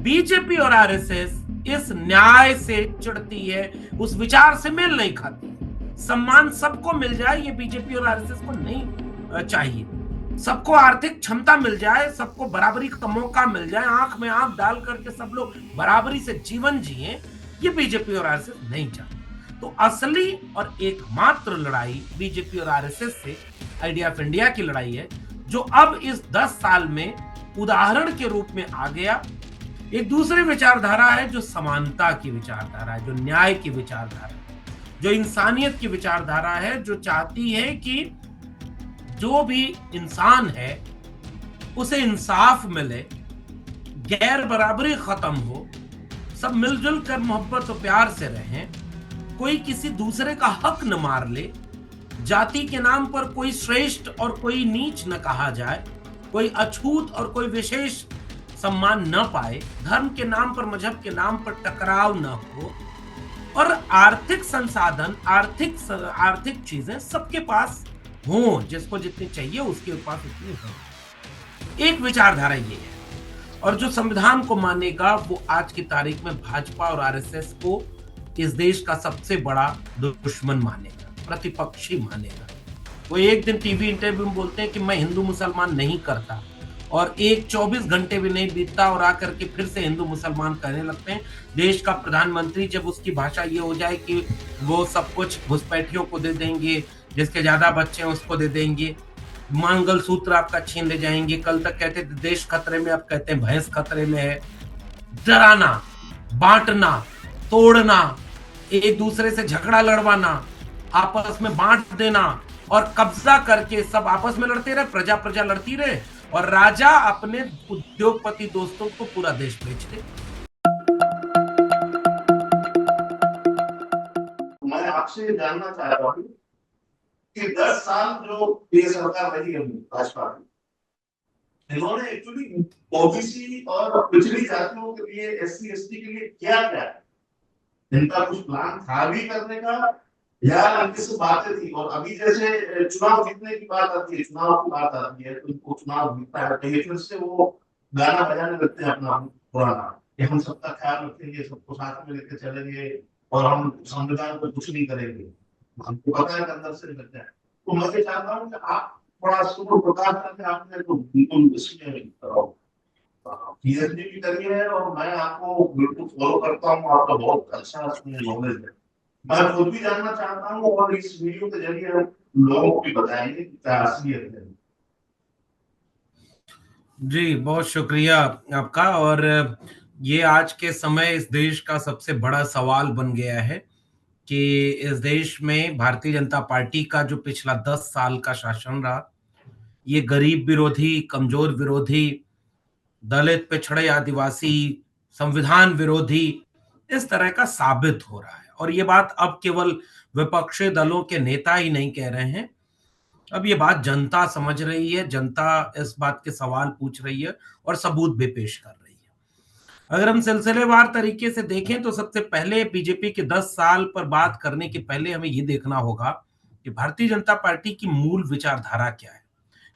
BJP और RSS इस न्याय से चिढ़ती है, उस विचार से मेल नहीं खाती। सम्मान सबको मिल जाए, ये बीजेपी और आरएसएस को नहीं चाहिए। सबको आर्थिक क्षमता मिल जाए, सबको बराबरी का मौका मिल जाए, आंख में आंख डाल करके सब लोग बराबरी से जीवन जिए, ये बीजेपी और आरएसएस नहीं चाहती। तो असली और एकमात्र लड़ाई बीजेपी और आरएसएस से आइडिया ऑफ इंडिया की लड़ाई है, जो अब इस 10 साल में उदाहरण के रूप में आ गया। एक दूसरी विचारधारा है जो समानता की विचारधारा है, जो न्याय की विचारधारा है, जो इंसानियत की विचारधारा है, जो चाहती है कि जो भी इंसान है उसे इंसाफ मिले, गैर बराबरी खत्म हो, सब मिलजुल कर मोहब्बत और प्यार से रहें, कोई किसी दूसरे का हक न मार ले, जाति के नाम पर कोई श्रेष्ठ और कोई नीच न कहा जाए, कोई अछूत और कोई विशेष सम्मान न पाए, धर्म के नाम पर, मजहब के नाम पर टकराव न हो, और आर्थिक संसाधन, आर्थिक चीजें सबके पास हो, जिसको जितनी चाहिए उसके पास उतनी हो। एक विचारधारा ये है, और जो संविधान को मानेगा वो आज की तारीख में भाजपा और आरएसएस को इस देश का सबसे बड़ा दुश्मन मानेगा, प्रतिपक्षी मानेगा। वो एक दिन टीवी इंटरव्यू में बोलते हैं कि मैं हिंदू मुसलमान नहीं करता, और 24 घंटे भी नहीं बीतता और आकर के फिर से हिंदू मुसलमान कहने लगते हैं। देश का प्रधानमंत्री जब उसकी भाषा ये हो जाए कि वो सब कुछ घुसपैठियों को दे देंगे, जिसके ज्यादा बच्चे हैं उसको दे देंगे, मंगल सूत्र आपका छीन ले जाएंगे, कल तक कहते थे देश खतरे में, अब कहते हैं भैंस खतरे में है। डराना, बांटना, तोड़ना, एक दूसरे से झगड़ा लड़वाना, आपस में बांट देना और कब्जा करके सब आपस में लड़ते रहे, प्रजा लड़ती रहे, और राजा अपने उद्योगपति दोस्तों को पूरा देश बेच दे। मैं आपसे जानना चाह रहा हूँ कि 10 साल जो ये सरकार रही है भाजपा की, इन्होंने एक्चुअली ओबीसी और पिछड़ी जातियों के लिए, एससी एसटी के लिए क्या क्या, इनका कुछ प्लान था भी करने का, या किस बातें थी? और अभी जैसे चुनाव जीतने की बात आती है, चुनाव की बात आती है, तो इनको चुनाव जीतना है, तो ये फिर से वो गाना बजाने लगते हैं अपना पुराना कि हम सबका ख्याल रखेंगे, सबको साथ में लेकर चलेंगे और हम संविधान पर कुछ नहीं करेंगे। हमको पता है कि अंदर से निकलते हैं। तो मैं ये चाहता हूँ कि आप थोड़ा सूर्य प्रकाश करके आपने तो बिल्कुल इसमें पीएचडी भी करी है, और मैं आपको बिल्कुल फॉलो करता हूँ, आपका बहुत अच्छा नॉलेज है। मैं खुद भी जानना चाहता हूँ, और इस वीडियो के जरिए हम लोगों को भी बताएंगे कि क्या असलियत है। जी, बहुत शुक्रिया आपका। और ये आज के समय इस देश का सबसे बड़ा सवाल बन गया है कि इस देश में भारतीय जनता पार्टी का जो पिछला 10 साल का शासन रहा, ये गरीब विरोधी, कमजोर विरोधी, दलित, पिछड़े, आदिवासी, संविधान विरोधी इस तरह का साबित हो रहा है। और ये बात अब केवल विपक्षी दलों के नेता ही नहीं कह रहे हैं, अब ये बात जनता समझ रही है, जनता इस बात के सवाल पूछ रही है और सबूत भी पेश कर रही है। अगर हम सिलसिलेवार तरीके से देखें तो सबसे पहले बीजेपी के 10 साल पर बात करने के पहले हमें ये देखना होगा कि भारतीय जनता पार्टी की मूल विचारधारा क्या है,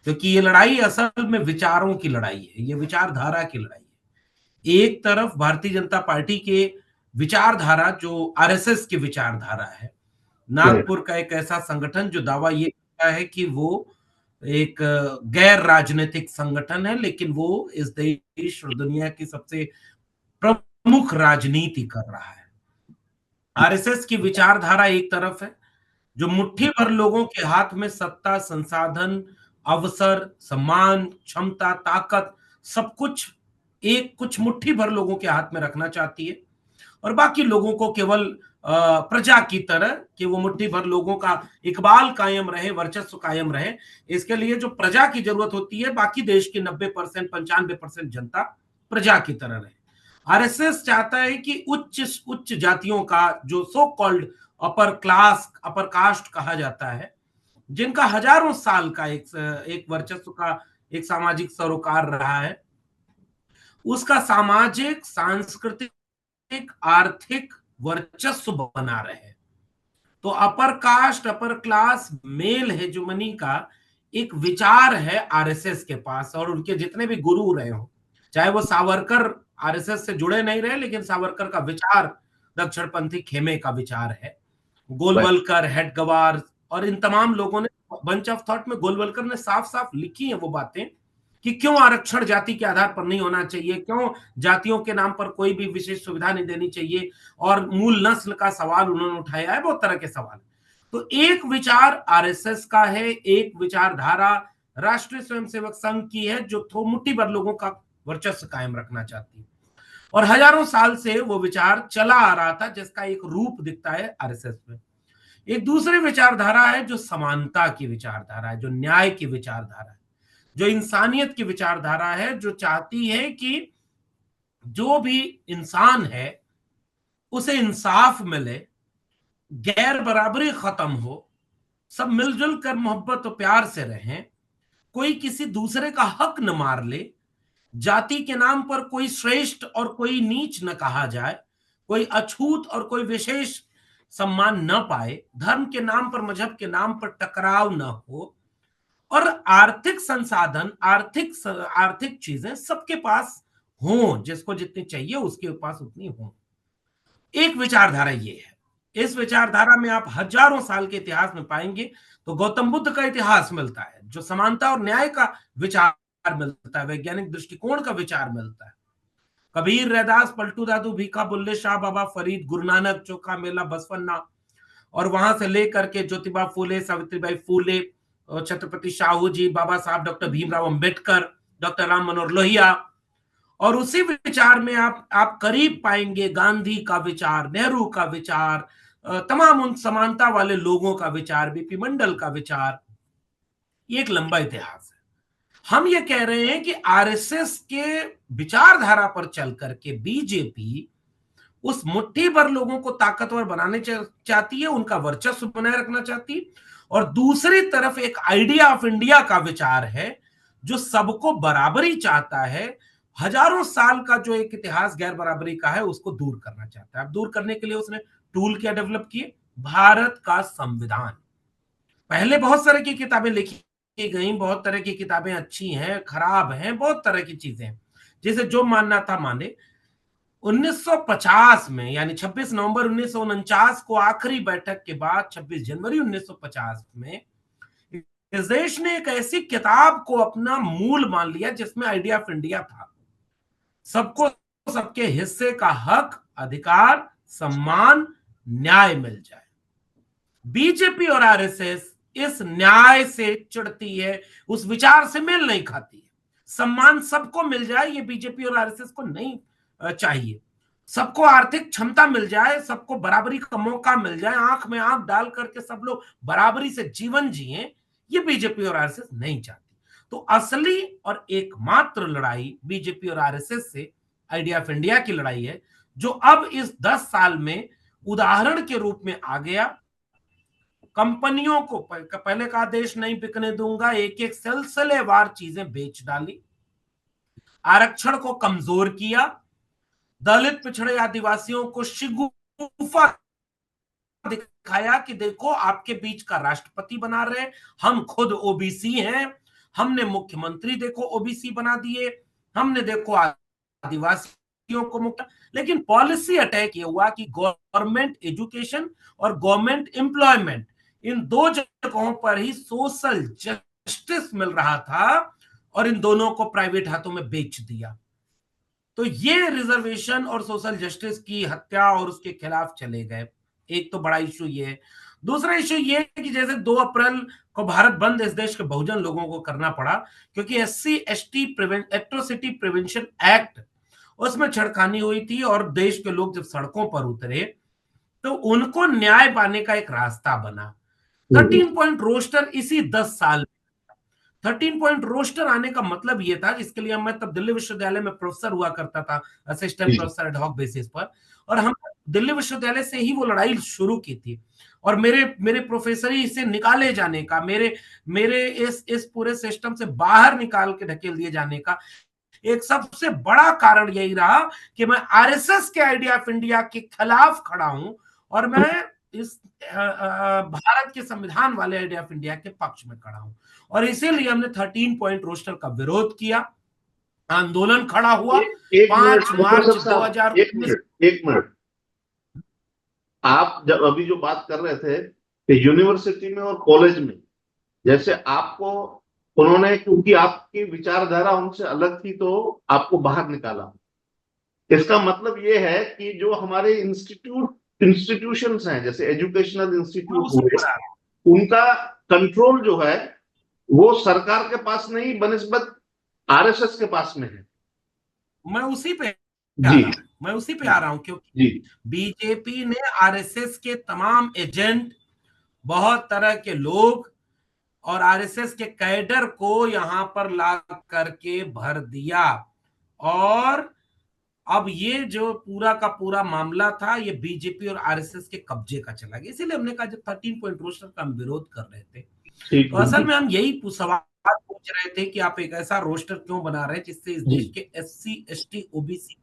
क्योंकि ये लड़ाई असल में विचारों की लड़ाई है, ये विचारधारा की लड़ाई है। एक तरफ भारतीय जनता पार्टी के विचारधारा जो आरएसएस की विचारधारा है, नागपुर का एक ऐसा संगठन जो दावा ये करता है कि वो एक गैर राजनीतिक संगठन है, लेकिन वो इस देश और दुनिया की सबसे प्रमुख राजनीति कर रहा है। आरएसएस की विचारधारा एक तरफ है जो मुट्ठी भर लोगों के हाथ में सत्ता, संसाधन, अवसर, सम्मान, क्षमता, ताकत, सब कुछ एक कुछ मुट्ठी भर लोगों के हाथ में रखना चाहती है, और बाकी लोगों को केवल प्रजा की तरह कि वो मुट्ठी भर लोगों का इकबाल कायम रहे, वर्चस्व कायम रहे, इसके लिए जो प्रजा की जरूरत होती है, बाकी देश की 90%, 95% जनता प्रजा की तरह रहे। आरएसएस चाहता है कि उच्च उच्च जातियों का जो so called upper class, upper caste कहा जाता है, जिनका हजारों साल का एक वर्चस्व का एक सामाजिक सरोकार रहा है, उसका सामाजिक, सांस्कृतिक, आर्थिक वर्चस्व बना रहे। तो upper caste, upper class, male hegemony का एक विचार है आरएसएस के पास, और उनके जितने भी गुरु रहे हो, चाहे वो सावरकर आरएसएस से जुड़े नहीं रहे, लेकिन सावरकर का विचार दक्षिणपंथी खेमे का विचार है। गोलवलकर, हेडगवार और इन तमाम लोगों ने बंच ऑफ थॉट में गोलवलकर ने साफ साफ लिखी है वो बातें कि क्यों आरक्षण जाति के आधार पर नहीं होना चाहिए, क्यों जातियों के नाम पर कोई भी विशेष सुविधा नहीं देनी चाहिए, और मूल नस्ल का सवाल उन्होंने उठाया है, बहुत तरह के सवाल। तो एक विचार आरएसएस का है, एक विचारधारा राष्ट्रीय स्वयंसेवक संघ की है जो मुट्ठी भर लोगों का वर्चस्व कायम रखना चाहती है, और हजारों साल से वो विचार चला आ रहा था, जिसका एक रूप दिखता है आरएसएस में। एक दूसरी विचारधारा है जो समानता की विचारधारा है, जो न्याय की विचारधारा है, जो इंसानियत की विचारधारा है, जो चाहती है कि जो भी इंसान है उसे इंसाफ मिले, गैर बराबरी खत्म हो, सब मिलजुल कर मोहब्बत और प्यार से रहें, कोई किसी दूसरे का हक न मार ले, जाति के नाम पर कोई श्रेष्ठ और कोई नीच न कहा जाए, कोई अछूत और कोई विशेष सम्मान न पाए, धर्म के नाम पर, मजहब के नाम पर टकराव न हो, और आर्थिक संसाधन, आर्थिक चीजें सबके पास हों, जिसको जितनी चाहिए उसके पास उतनी हो। एक विचारधारा ये है। इस विचारधारा में आप हजारों साल के इतिहास में पाएंगे तो गौतम बुद्ध का इतिहास मिलता है, जो समानता और न्याय का विचार मिलता है, वैज्ञानिक दृष्टिकोण का विचार मिलता है। कबीर, रैदास, पलटू दादू, भीखा, बुल्ले शाह, बाबा फरीद, गुरु नानक, चोखा मेला, बसवन्ना, और वहां से लेकर के ज्योतिबा फूले, सावित्रीबाई फूले, छत्रपति शाहू जी, बाबा साहब डॉक्टर भीमराव अंबेडकर, डॉक्टर राम मनोहर लोहिया, और उसी विचार में आप करीब पाएंगे गांधी का विचार, नेहरू का विचार, तमाम उन समानता वाले लोगों का विचार, बीपी मंडल का विचार। ये एक लंबा इतिहास है। हम ये कह रहे हैं कि आरएसएस के विचारधारा पर चल करके बीजेपी उस मुट्ठी भर लोगों को ताकतवर बनाने चाहती है, उनका वर्चस्व बनाए रखना चाहती है, और दूसरी तरफ एक आइडिया ऑफ इंडिया का विचार है जो सबको बराबरी चाहता है। हजारों साल का जो एक इतिहास गैर बराबरी का है उसको दूर करना चाहता है। अब दूर करने के लिए उसने टूल क्या डेवलप किए? भारत का संविधान। पहले बहुत सारे की किताबें लिखी गई, बहुत तरह की किताबें अच्छी हैं, खराब हैं, बहुत तरह की चीजें, जिसे जो मानना था माने। 1950 में, यानी 26 नवंबर 1949 को आखिरी बैठक के बाद 26 जनवरी 1950 में इस देश ने एक ऐसी किताब को अपना मूल मान लिया जिसमें आइडिया ऑफ इंडिया था। सबको सबके हिस्से का हक, अधिकार, सम्मान, न्याय मिल जाए। बीजेपी और आरएसएस इस न्याय से चिढ़ती है, उस विचार से मेल नहीं खाती है। सम्मान सबको मिल जाए, ये बीजेपी और आरएसएस को नहीं चाहिए। सबको आर्थिक क्षमता मिल जाए, सबको बराबरी का मौका मिल जाए, आंख में आंख डाल करके सब लोग बराबरी से जीवन जिए, ये बीजेपी और आरएसएस नहीं चाहती। तो असली और एकमात्र लड़ाई बीजेपी और आरएसएस से आइडिया ऑफ इंडिया की लड़ाई है, जो अब इस 10 साल में उदाहरण के रूप में आ गया। कंपनियों को पहले कहा देश नहीं बिकने दूंगा, एक एक सिलसिलेवार चीजें बेच डाली, आरक्षण को कमजोर किया, दलित, पिछड़े, आदिवासियों को शिगुफा दिखाया कि देखो आपके बीच का राष्ट्रपति बना रहे, हम खुद ओबीसी हैं, हमने मुख्यमंत्री देखो ओबीसी बना दिए, हमने देखो आदिवासियों को मुख्य। लेकिन पॉलिसी अटैक ये हुआ कि गवर्नमेंट एजुकेशन और गवर्नमेंट एम्प्लॉयमेंट, इन दो जगहों पर ही सोशल जस्टिस मिल रहा था, और इन दोनों को प्राइवेट हाथों में बेच दिया। तो ये रिजर्वेशन और सोशल जस्टिस की हत्या और उसके खिलाफ चले गए। एक तो बड़ा इशू ये है। दूसरा इशू ये है कि जैसे 2 अप्रैल को भारत बंद इस देश के बहुजन लोगों को करना पड़ा, क्योंकि SC/ST एट्रोसिटी प्रिवेंशन एक्ट, उसमें छेड़खानी हुई थी, और देश के लोग जब सड़कों पर उतरे तो उनको न्याय पाने का एक रास्ता बना। 13 पॉइंट रोस्टर इसी 10 साल 13 पॉइंट रोस्टर आने का मतलब ये था, जिसके लिए मैं तब दिल्ली विश्वविद्यालय में प्रोफेसर हुआ करता था, असिस्टेंट प्रोफेसर एडहॉक बेसिस पर, और हम दिल्ली विश्वविद्यालय से ही वो लड़ाई शुरू की थी। और मेरे प्रोफेसरी से निकाले जाने का, मेरे इस पूरे सिस्टम से बाहर निकाल के ढकेल दिए जाने का एक सबसे बड़ा कारण यही रहा कि मैं आरएसएस के आइडिया ऑफ इंडिया के खिलाफ खड़ा हूं, और मैं इस भारत के संविधान वाले आइडिया ऑफ इंडिया के पक्ष में खड़ा हूं। और इसीलिए हमने 13 पॉइंट रोस्टर का विरोध किया। आंदोलन खड़ा हुआ एक मिनट 5 प्रोफेसर मार्च साहब, एक 2019। मिनट, एक मिनट। आप जब अभी जो बात कर रहे थे कि यूनिवर्सिटी में और कॉलेज में, जैसे आपको उन्होंने, क्योंकि आपकी विचारधारा उनसे अलग थी तो आपको बाहर निकाला, इसका मतलब ये है कि जो हमारे इंस्टीट्यूशंस हैं, जैसे एजुकेशनल मैं इंस्टीट्यूट उसी हुए, पर आ रहा उनका कंट्रोल जो है वो सरकार के पास नहीं, बनिस्बत आरएसएस के पास में है। हूं, मैं उसी पे आ जी रहा हूं, मैं उसी पे आ रहा हूं, क्योंकि जी बीजेपी ने आरएसएस के तमाम एजेंट, बहुत तरह के लोग और आरएसएस के कैडर को यहां पर ला करके भर दिया। और अब ये जो पूरा का पूरा मामला था, ये बीजेपी और आरएसएस के कब्जे का चला गया। इसीलिए हमने कहा, जब 13 पॉइंट रोस्टर का हम विरोध कर रहे थे, ठीक तो असल में हम यही सवाल पूछ रहे थे कि आप एक ऐसा रोस्टर क्यों बना रहे हैं जिससे इस जी देश के एससी, एसटी, ओबीसी,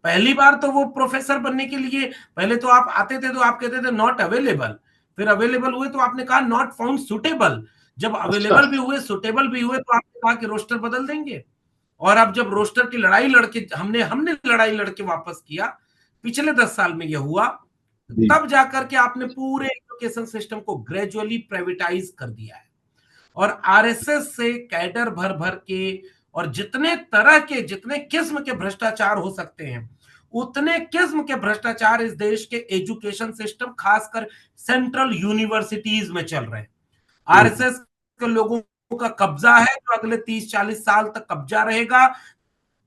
पहली बार तो वो प्रोफेसर बनने के लिए, पहले तो आप आते थे तो आप कहते थे नॉट अवेलेबल, फिर अवेलेबल हुए तो आपने कहा नॉट फाउंड सुटेबल, जब अच्छा अवेलेबल भी हुए, सुटेबल भी हुए, तो आपने कहा कि रोस्टर बदल देंगे। और अब जब रोस्टर की लड़ाई लड़के हमने हमने लड़ाई लड़के वापस किया, पिछले 10 साल में यह हुआ, जी तब जाकर के आपने पूरे एजुकेशन सिस्टम को ग्रेजुअली प्राइवेटाइज कर दिया है। और आरएसएस से कैडर भर भर के, और जितने तरह के, जितने किस्म के भ्रष्टाचार हो सकते हैं, उतने किस्म के भ्रष्टाचार इस देश के एजुकेशन सिस्टम, खासकर सेंट्रल यूनिवर्सिटीज में चल रहे हैं। आरएसएस के लोगों का कब्जा है, जो अगले 30-40 साल तक कब्जा रहेगा।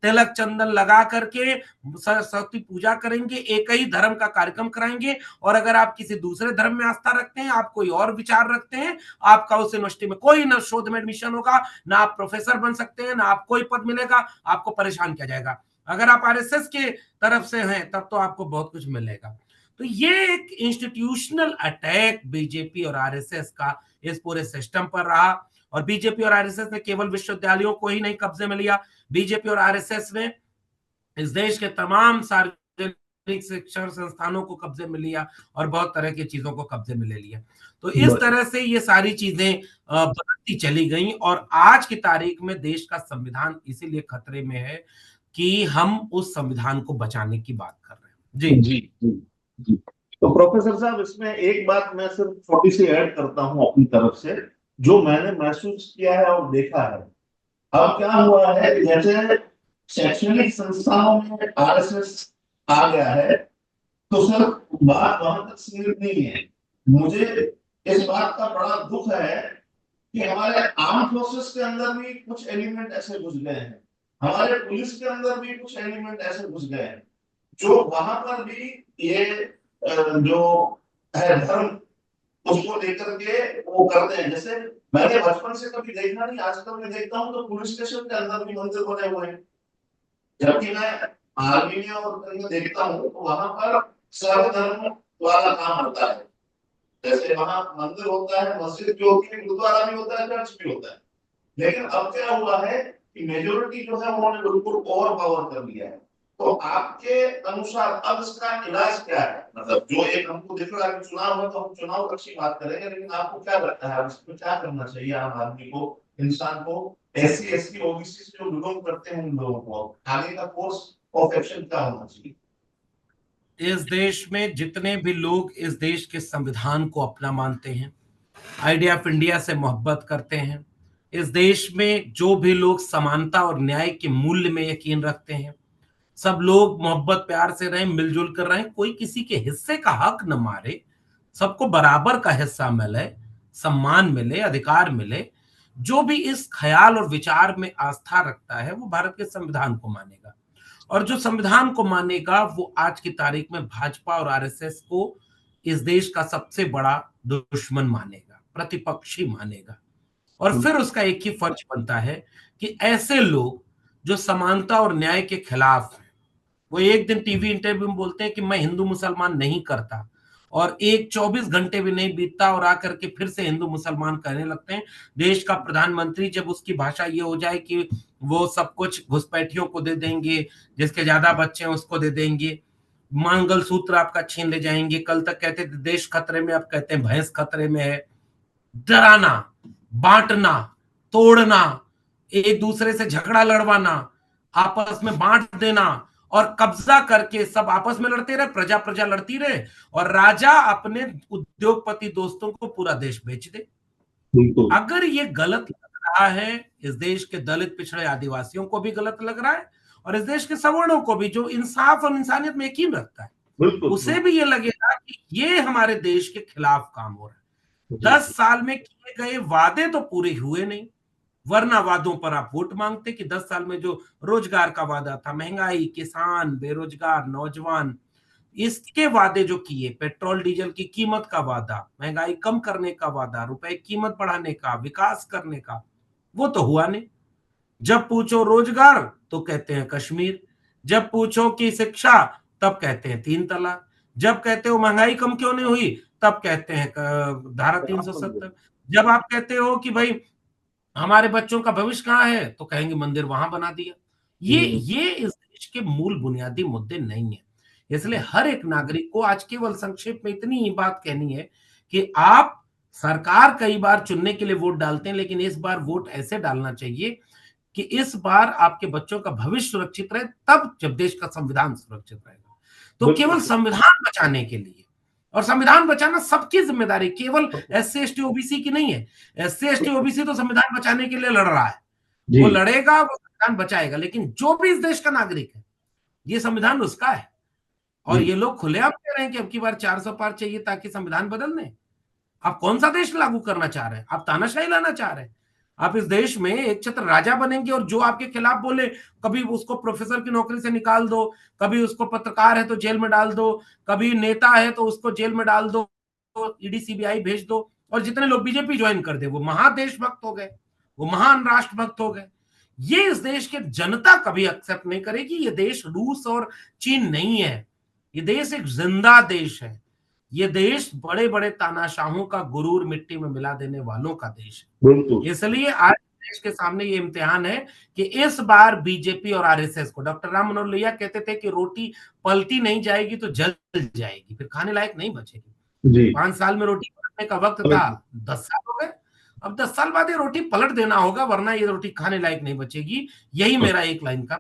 तिलक चंदन लगा करके सरस्वती पूजा करेंगे, एक ही धर्म का कार्यक्रम कराएंगे, और अगर आप किसी दूसरे धर्म में आस्था रखते हैं, आप कोई और विचार रखते हैं, आपका उस यूनिवर्सिटी में कोई ना शोध में एडमिशन होगा, ना आप प्रोफेसर बन सकते हैं, ना आप कोई पद मिलेगा, आपको परेशान किया जाएगा। अगर आप आरएसएस के तरफ से हैं, तब तो आपको बहुत कुछ मिलेगा। तो ये एक इंस्टीट्यूशनल अटैक बीजेपी और आरएसएस का इस पूरे सिस्टम पर रहा। और बीजेपी और आरएसएस ने केवल विश्वविद्यालयों को ही नहीं कब्जे में लिया, बीजेपी और आरएसएस ने इस देश के तमाम सार्वजनिक शिक्षण संस्थानों को कब्जे में लिया, और बहुत तरह की चीजों को कब्जे में ले लिया। तो इस तरह से ये सारी चीजें बदलती चली गई, और आज की तारीख में देश का संविधान इसीलिए खतरे में है कि हम उस संविधान को बचाने की बात कर रहे हैं। जी जी जी जी। तो प्रोफेसर साहब, इसमें एक बात मैं सिर्फ छोटी सी ऐड करता हूँ अपनी तरफ से, जो मैंने महसूस किया है और देखा है। अब क्या हुआ है, जैसे शैक्षणिक संस्थानों में आरएसएस आ गया है, तो सर बात वहां तक सीमित नहीं है। मुझे इस बात का बड़ा दुख है कि हमारे आर्म फोर्सेस के अंदर भी कुछ एलिमेंट ऐसे घुस गए हैं, हमारे पुलिस के अंदर भी कुछ एलिमेंट ऐसे घुस गए हैं, जो वहां पर भी ये जो है धर्म, उसको लेकर के वो करते हैं। जैसे मैंने बचपन से कभी देखा नहीं, आजकल मैं देखता हूँ तो पुलिस स्टेशन के अंदर भी मंदिर बने हुए हैं, जबकि मैं आर्मी में और कहीं देखता हूँ तो वहां पर सर्वधर्म वाला काम होता है। जैसे वहां मंदिर होता है, मस्जिद भी होती है, गुरुद्वारा भी होता है, चर्च भी होता है। लेकिन अब क्या हुआ है कि मेजोरिटी जो है उन्होंने बिल्कुल ओवर पावर कर लिया है। तो आपके अनुसार अब इसका इलाज क्या है? मतलब जो एक हमको दिख रहा है कि चुनाव है तो हम चुनाव की बात करेंगे, लेकिन आपको क्या लगता है इसमें क्या करना चाहिए आम आदमी को, इंसान को, एससी एसटी ओबीसी से जो बिलोंग करते हैं उन लोगों को आगे का कोर्स ऑफ एक्शन क्या होना चाहिए? इस देश में जितने भी लोग इस देश के संविधान को अपना मानते हैं, आइडिया ऑफ इंडिया से मोहब्बत करते हैं, इस देश में जो भी लोग समानता और न्याय के मूल्य में यकीन रखते हैं, सब लोग मोहब्बत प्यार से रहें, मिलजुल कर रहें, कोई किसी के हिस्से का हक न मारे, सबको बराबर का हिस्सा मिले, सम्मान मिले, अधिकार मिले, जो भी इस ख्याल और विचार में आस्था रखता है, वो भारत के संविधान को मानेगा। और जो संविधान को मानेगा, वो आज की तारीख में भाजपा और आरएसएस को इस देश का सबसे बड़ा दुश्मन मानेगा, प्रतिपक्षी मानेगा। और फिर उसका एक ही फर्ज बनता है कि ऐसे लोग जो समानता और न्याय के खिलाफ हैं, वो एक दिन टीवी इंटरव्यू में बोलते हैं कि मैं हिंदू मुसलमान नहीं करता, और एक 24 घंटे भी नहीं बीतता और आकर के फिर से हिंदू मुसलमान कहने लगते हैं। देश का प्रधानमंत्री जब उसकी भाषा ये हो जाए कि वो सब कुछ घुसपैठियों को दे देंगे, जिसके ज्यादा बच्चे हैं उसको दे देंगे, मंगल सूत्र आपका छीन ले जाएंगे, कल तक कहते थे देश खतरे में, अब कहते हैं भैंस खतरे में है। डराना, बांटना, तोड़ना, एक दूसरे से झगड़ा लड़वाना, आपस में बांट देना और कब्जा करके सब आपस में लड़ते रहे, प्रजा प्रजा लड़ती रहे, और राजा अपने उद्योगपति दोस्तों को पूरा देश बेच दे। बिल्कुल। अगर ये गलत लग रहा है, इस देश के दलित पिछड़े आदिवासियों को भी गलत लग रहा है, और इस देश के सवर्णों को भी, जो इंसाफ और इंसानियत में यकीन रखता है, बिल्कुल उसे भी ये लगेगा कि ये हमारे देश के खिलाफ काम हो रहा है। जी। 10 साल में किए गए वादे तो पूरे हुए नहीं, वरना वादों पर आप वोट मांगते कि 10 साल में जो रोजगार का वादा था, महंगाई, किसान, बेरोजगार, नौजवान, इसके वादे जो किए, पेट्रोल डीजल की कीमत का वादा, महंगाई कम करने का वादा, रुपए की कीमत बढ़ाने का, विकास करने का, वो तो हुआ नहीं। जब पूछो रोजगार तो कहते हैं कश्मीर, जब पूछो कि शिक्षा तब कहते हैं 3 तलाक, जब कहते हो महंगाई कम क्यों नहीं हुई तब कहते हैं धारा 370, जब आप कहते हो कि भाई हमारे बच्चों का भविष्य कहाँ है तो कहेंगे मंदिर वहां बना दिया। ये इस देश के मूल बुनियादी मुद्दे नहीं है। इसलिए हर एक नागरिक को आज केवल संक्षेप में इतनी ही बात कहनी है कि आप सरकार कई बार चुनने के लिए वोट डालते हैं, लेकिन इस बार वोट ऐसे डालना चाहिए कि इस बार आपके बच्चों का भविष्य सुरक्षित रहे, तब जब देश का संविधान सुरक्षित रहेगा। तो केवल संविधान बचाने के लिए, और संविधान बचाना सबकी जिम्मेदारी, केवल एससी एसटी ओबीसी की नहीं है। एससी एसटी ओबीसी तो संविधान बचाने के लिए लड़ रहा है, वो लड़ेगा, वो संविधान बचाएगा, लेकिन जो भी इस देश का नागरिक है, ये संविधान उसका है। और ये लोग खुलेआम कह रहे हैं कि अब की बार 400 पार चाहिए ताकि संविधान बदल दें। आप कौन सा देश लागू करना चाह रहे हैं? आप तानाशाही लाना चाह रहे हैं? आप इस देश में एक छत्र राजा बनेंगे, और जो आपके खिलाफ बोले, कभी उसको प्रोफेसर की नौकरी से निकाल दो, कभी उसको पत्रकार है तो जेल में डाल दो, कभी नेता है तो उसको जेल में डाल दो, ईडी सीबीआई भेज दो, और जितने लोग बीजेपी ज्वाइन कर दे वो महादेशभक्त हो गए, वो महान राष्ट्रभक्त हो गए। ये इस देश की जनता कभी एक्सेप्ट नहीं करेगी। ये देश रूस और चीन नहीं है, ये देश एक जिंदा देश है। ये देश बड़े बड़े तानाशाहों का गुरूर मिट्टी में मिला देने वालों का देश है। इसलिए आज देश के सामने ये इम्तिहान है कि इस बार बीजेपी और आरएसएस को, डॉक्टर राम मनोहर लोहिया कहते थे कि रोटी पलटी नहीं जाएगी तो जल जाएगी, फिर खाने लायक नहीं बचेगी। 5 साल में रोटी पलटने का वक्त था, 10 साल हो गए, अब 10 साल बाद ये रोटी पलट देना होगा, वरना ये रोटी खाने लायक नहीं बचेगी। यही मेरा एक लाइन का